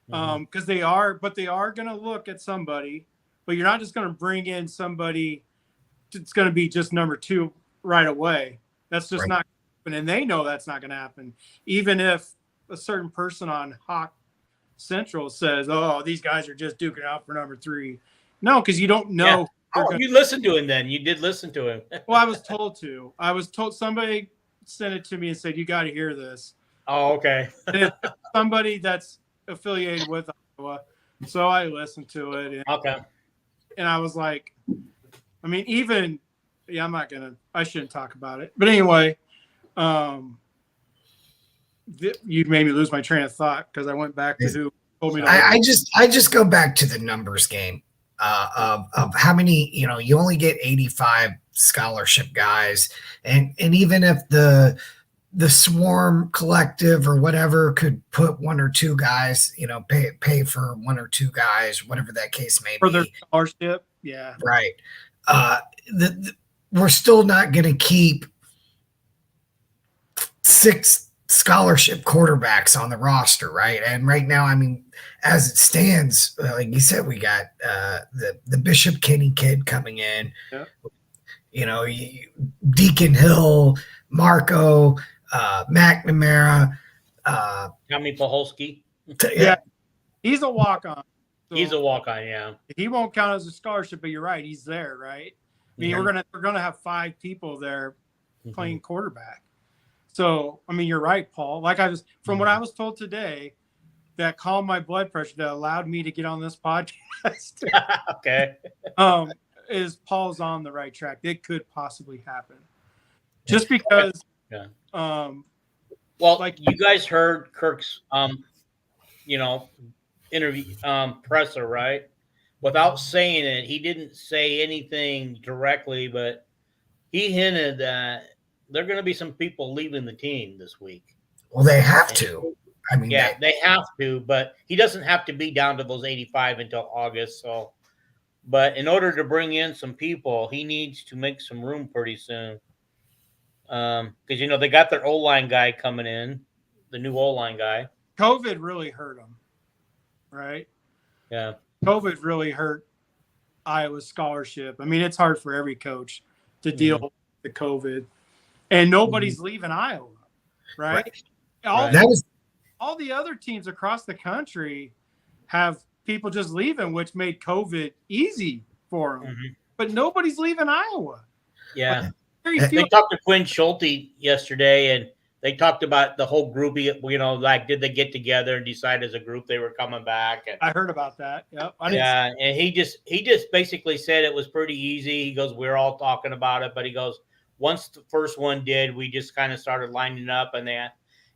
Because they are going to look at somebody, but you're not just going to bring in somebody. It's going to be just number 2 right away. That's just not going to happen, and they know that's not going to happen. Even if a certain person on Hawk Central says, "Oh, these guys are just duking out for number 3," no, because you don't know. Yeah. Oh, you listened to him then. You did listen to him. Well, I was told somebody sent it to me and said, "You got to hear this." Oh, okay. And it's somebody that's affiliated with Iowa. So I listened to it. And I was like, I mean, I shouldn't talk about it. But anyway, you made me lose my train of thought because I went back to who told me to. I just go back to the numbers game. Of how many, you only get 85 scholarship guys, and even if the Swarm Collective or whatever could put 1 or 2 guys, pay for 1 or 2 guys, whatever that case may be, for their scholarship, yeah, right. We're still not going to keep 6 scholarship quarterbacks on the roster, right? And right now, I mean, as it stands, like you said, we got the Bishop Kenny kid coming in, Deacon Hill, Marco, McNamara, Tommy Paholski. Yeah, he's a walk-on. So he's a walk-on, yeah. He won't count as a scholarship, but you're right, he's there, right? I mean, we're gonna have 5 people there playing quarterback. So, I mean, you're right, Paul. Like from what I was told today, that calmed my blood pressure, that allowed me to get on this podcast. Okay. Is Paul's on the right track? It could possibly happen. Just because. Yeah. Well, like you guys heard Kirk's, interview, presser, right? Without saying it, he didn't say anything directly, but he hinted that there are going to be some people leaving the team this week. Well, they have to. I mean, yeah, they have to, but he doesn't have to be down to those 85 until August. So, but in order to bring in some people, he needs to make some room pretty soon. because they got their O-line guy coming in, the new O-line guy. COVID really hurt them, right? Yeah. COVID really hurt Iowa's scholarship. I mean, it's hard for every coach to deal with the COVID, and nobody's leaving Iowa, right? All the other teams across the country have people just leaving, which made COVID easy for them. But nobody's leaving Iowa. Yeah. They talked to Quinn Schulte yesterday, and they talked about the whole group, like, did they get together and decide as a group they were coming back? And I heard about that. Yep. And he just basically said it was pretty easy. He goes, we're all talking about it, but he goes, once the first one did, we just kind of started lining up, and they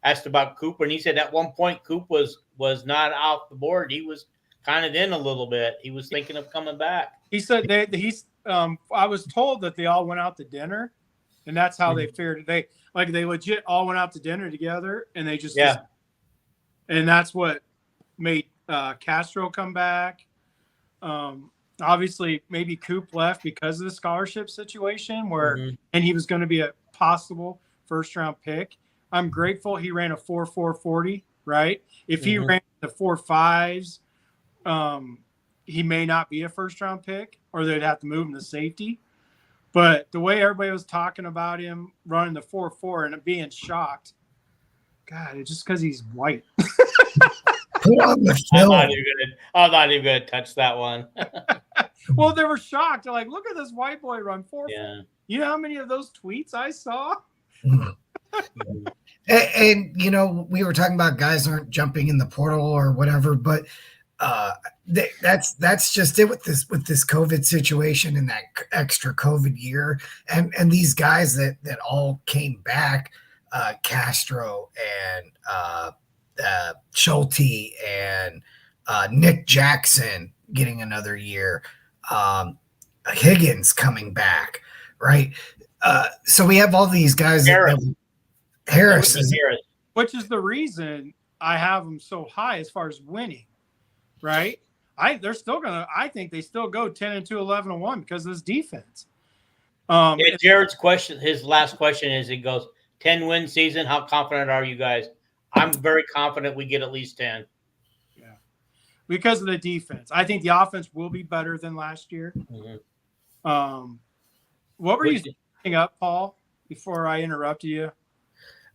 asked about Cooper, and he said at one point Coop was not off the board. He was kind of in a little bit. He was thinking of coming back. He said I was told that they all went out to dinner, and that's how they figured it. They legit all went out to dinner together, and they just and that's what made Castro come back. Obviously, maybe Coop left because of the scholarship situation, and he was going to be a possible first-round pick. I'm grateful he ran a 4.440, right? If he ran the 4.5s, he may not be a first-round pick, or they'd have to move him to safety. But the way everybody was talking about him running the 4.4 and being shocked, God, it's just because he's white. Put on the film. I'm not even gonna touch that one. Well, they were shocked. They're like, look at this white boy run 4.4. Yeah. You know how many of those tweets I saw? And we were talking about guys aren't jumping in the portal or whatever, but that's just it with this COVID situation and that extra COVID year, and these guys that all came back, Castro and Schulte and Nick Jackson getting another year, Higgins coming back, right? So we have all these guys. Harris, which is the reason I have them so high as far as winning, right? I think they still go 10-2, 11-1 because of this defense. Jared's question, his last question is, he goes, 10-win season. How confident are you guys? I'm very confident we get at least 10. Yeah, because of the defense. I think the offense will be better than last year. What were you thinking up, Paul, before I interrupted you?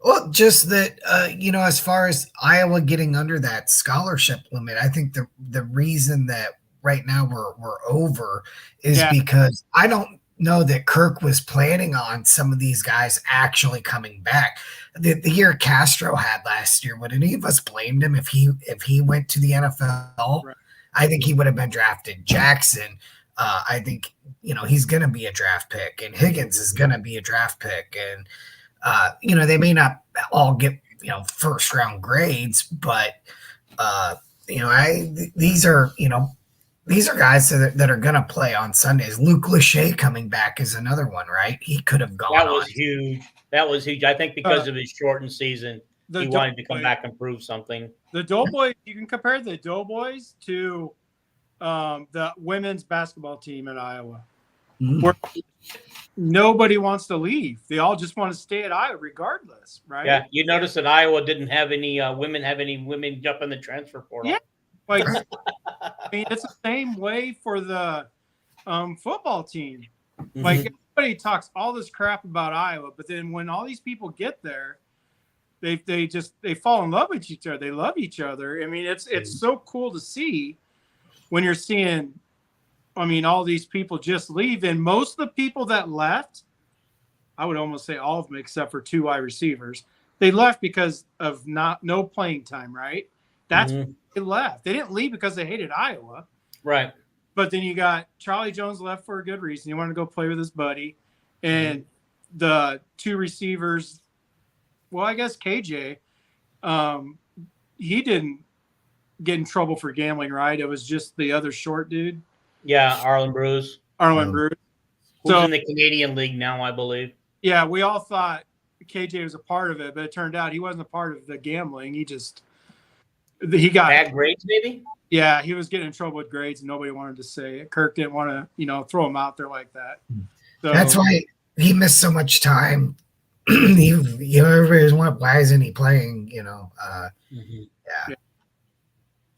Well, just that, as far as Iowa getting under that scholarship limit, I think the reason that right now we're over is because I don't know that Kirk was planning on some of these guys actually coming back. The year Castro had last year, would any of us blamed him if he went to the NFL? Right. I think he would have been drafted. Jackson, I think he's going to be a draft pick, and Higgins is going to be a draft pick, and they may not all get first round grades, but these are guys that are going to play on Sundays. Luke Lachey coming back is another one, right? He could have gone. That was huge. I think because of his shortened season, he wanted to come back and prove something. The Doughboys, you can compare the Doughboys to the women's basketball team in Iowa. Where nobody wants to leave. They all just want to stay at Iowa regardless, right? Yeah, you notice that Iowa didn't have any women jump in the transfer portal. Yeah, I mean, it's the same way for the football team. Like, everybody talks all this crap about Iowa, but then when all these people get there, they fall in love with each other. They love each other. I mean, it's so cool to see when you're seeing, all these people just leave. And most of the people that left, I would almost say all of them except for 2 wide receivers, they left because of no playing time, right? That's why they left. They didn't leave because they hated Iowa. Right. But then you got Charlie Jones left for a good reason. He wanted to go play with his buddy. And the 2 receivers, well, I guess KJ, he didn't get in trouble for gambling, right? It was just the other short dude. Yeah, Arlen Bruce. Who's in the Canadian League now, I believe. Yeah, we all thought KJ was a part of it, but it turned out he wasn't a part of the gambling. He got bad grades, maybe? Yeah, he was getting in trouble with grades, and nobody wanted to say it. Kirk didn't want to, throw him out there like that. So, that's why he missed so much time everybody's wondering why isn't he playing?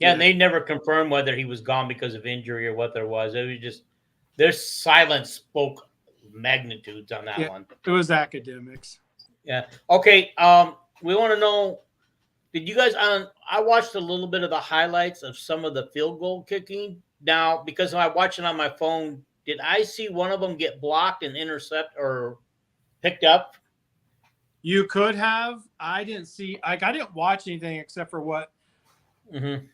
Yeah, and they never confirmed whether he was gone because of injury or what there was. It was just their silence spoke magnitudes on that one. It was academics. Yeah. Okay. We want to know. Did you guys? I watched a little bit of the highlights of some of the field goal kicking. Now, because I watched it on my phone, did I see one of them get blocked and intercept or picked up? You could have. I didn't see. I didn't watch anything except for what. Mm-hmm.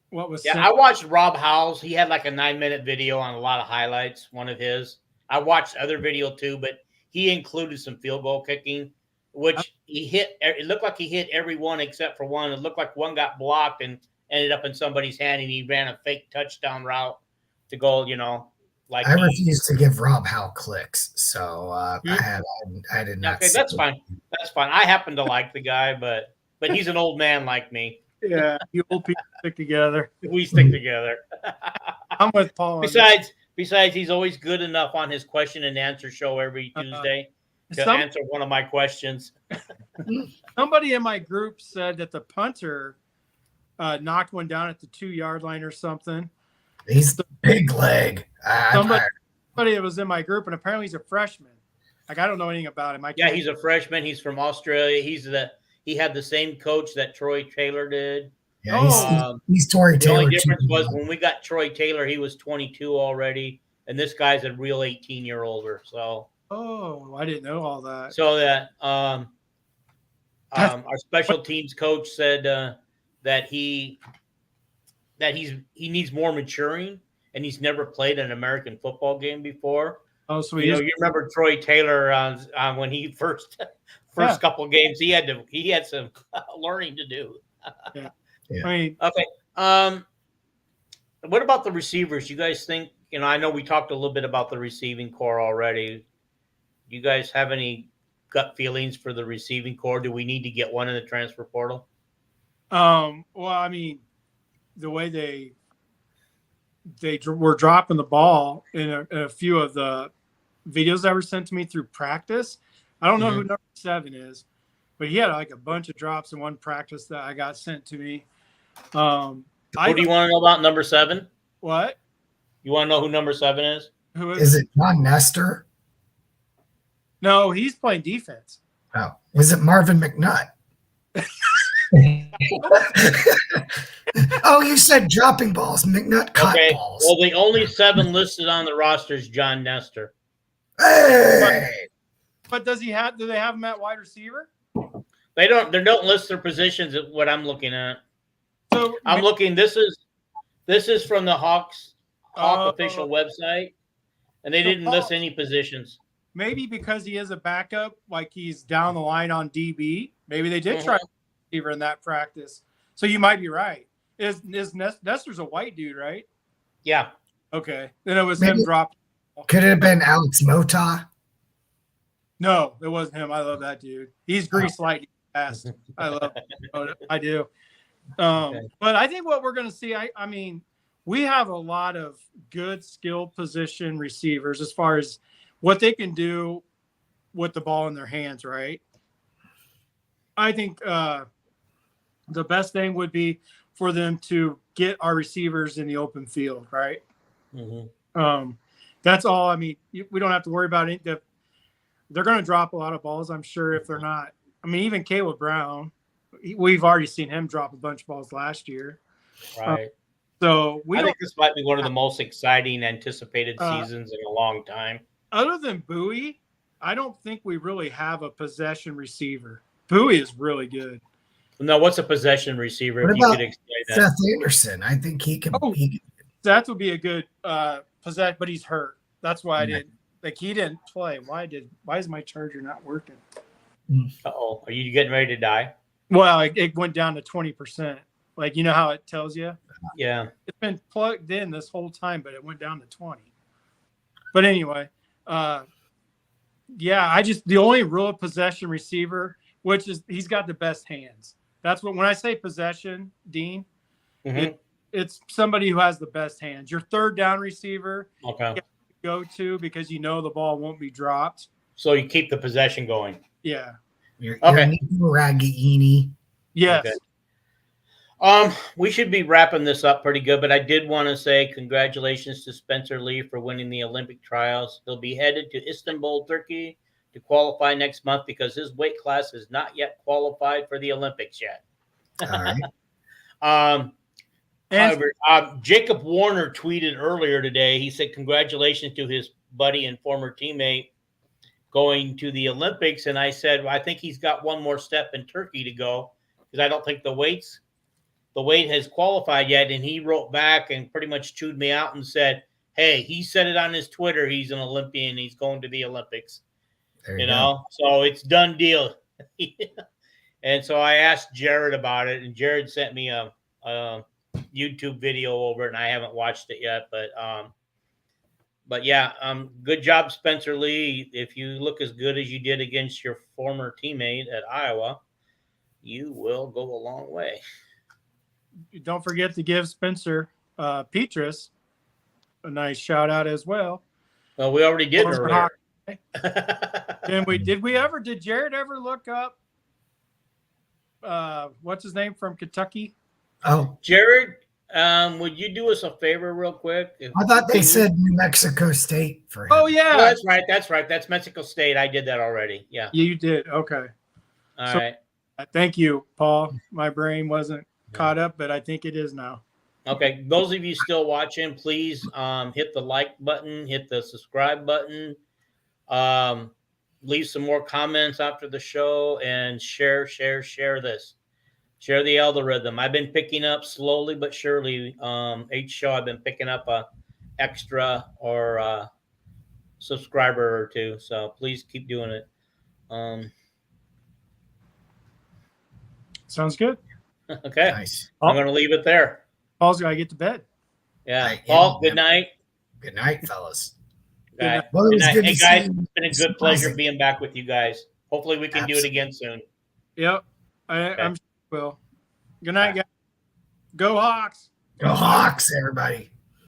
What was? Yeah, I watched Rob Howell's. He had like a 9-minute video on a lot of highlights. One of his. I watched other video too, but he included some field goal kicking, which he hit. It looked like he hit every one except for one. It looked like one got blocked and ended up in somebody's hand, and he ran a fake touchdown route to go. Like I refuse to give Rob Howe clicks, so I did not. Okay, that's fine. That's fine. I happen to like the guy, but he's an old man like me. Yeah, you old people stick together. We stick together. I'm with Paul. Besides, he's always good enough on his question and answer show every Tuesday to answer one of my questions. Somebody in my group said that the punter knocked one down at the 2-yard line or something. He's the big leg. Somebody that was in my group, and apparently he's a freshman. Like, I don't know anything about him. Yeah, he's a freshman. He's from Australia. He had the same coach that Troy Taylor did. Yeah, he's Troy the Taylor. The only difference was when we got Troy Taylor, he was 22 already, and this guy's a real 18-year-older. So, I didn't know all that. So that our special teams coach said that he needs more maturing, and he's never played an American football game before. Oh, so you remember Troy Taylor when he first couple games, he had some learning to do. Yeah. Yeah. I mean, okay. What about the receivers? You guys think? I know we talked a little bit about the receiving core already. Do you guys have any gut feelings for the receiving core? Do we need to get one in the transfer portal? Well, I mean, the way they were dropping the ball in a few of the videos that were sent to me through practice. I don't know who number 7 is, but he had like a bunch of drops in one practice that I got sent to me. Who do you want to know about number 7? What? You want to know who number 7 is? Who is it? John Nestor? No, he's playing defense. Oh, is it Marvin McNutt? Oh, you said dropping balls. McNutt caught balls. Well, the only 7 listed on the roster is John Nestor. Hey! But do they have him at wide receiver? They don't list their positions at what I'm looking at. So I'm looking. This is from the Hawk official website, and they didn't list any positions. Maybe because he is a backup, like he's down the line on DB. Maybe they did try receiver in that practice. So you might be right. Is Nestor's a white dude, right? Yeah. Okay. Then it was him dropped. Could it have been Alex Mota? No, it wasn't him. I love that dude. He's grease light fast. I love him. I do. But I think what we're going to see, I mean, we have a lot of good skill position receivers as far as what they can do with the ball in their hands, right? I think the best thing would be for them to get our receivers in the open field, right? Mm-hmm. That's all. I mean, we don't have to worry about it. They're going to drop a lot of balls, I'm sure, if they're not. I mean, even Caleb Brown, we've already seen him drop a bunch of balls last year. Right. So I think this might be one of the most exciting anticipated seasons in a long time. Other than Bowie, I don't think we really have a possession receiver. Bowie is really good. No, what's a possession receiver? What if about you could explain that. Seth Anderson? I think he can. That would be a good possession, but he's hurt. That's why I didn't. Like, he didn't play. Why is my charger not working? Uh-oh. Are you getting ready to die? Well, it went down to 20%. Like, you know how it tells you? Yeah. It's been plugged in this whole time, but it went down to 20. But anyway, the only real possession receiver, which is he's got the best hands. That's when I say possession, Dean, it's somebody who has the best hands. Your third down receiver. Okay. Go to because you know the ball won't be dropped. So you keep the possession going. Yeah. You're Okay. Nico Ragaini. Yes. Okay. We should be wrapping this up pretty good, but I did want to say congratulations to Spencer Lee for winning the Olympic trials. He'll be headed to Istanbul, Turkey to qualify next month because his weight class is not yet qualified for the Olympics yet. All right. However, Jacob Warner tweeted earlier today. He said congratulations to his buddy and former teammate going to the Olympics. And I said, well, I think he's got one more step in Turkey to go because I don't think the weight has qualified yet. And he wrote back and pretty much chewed me out and said, hey, he said it on his Twitter. He's an Olympian. He's going to the Olympics. You know, so it's done deal. And so I asked Jared about it, and Jared sent me a YouTube video over it, and I haven't watched it yet. But yeah, good job, Spencer Lee. If you look as good as you did against your former teammate at Iowa, you will go a long way. Don't forget to give Spencer Petrus a nice shout out as well. Well, we already did earlier. Did Jared ever look up what's his name from Kentucky? Oh, Jared, would you do us a favor real quick? I thought they said New Mexico State for him. Oh yeah, that's right. That's Mexico State. I did that already. Yeah, you did. Okay. All right. Thank you, Paul. My brain wasn't caught up, but I think it is now. Okay, those of you still watching, please hit the like button, hit the subscribe button, leave some more comments after the show, and share this. Share the algorithm. I've been picking up slowly but surely. Each show I've been picking up a extra or a subscriber or two. So please keep doing it. Sounds good. Okay. Nice. I'm going to leave it there. Paul's got to get to bed. Yeah. Paul, good night. Good night, fellas. Good night. Well, it was good Hey, to guys, see you. it's been a good pleasure being back with you guys. Hopefully we can do it again soon. Yep. I'm sure we will. Good night, guys. Go Hawks. Go Hawks, everybody.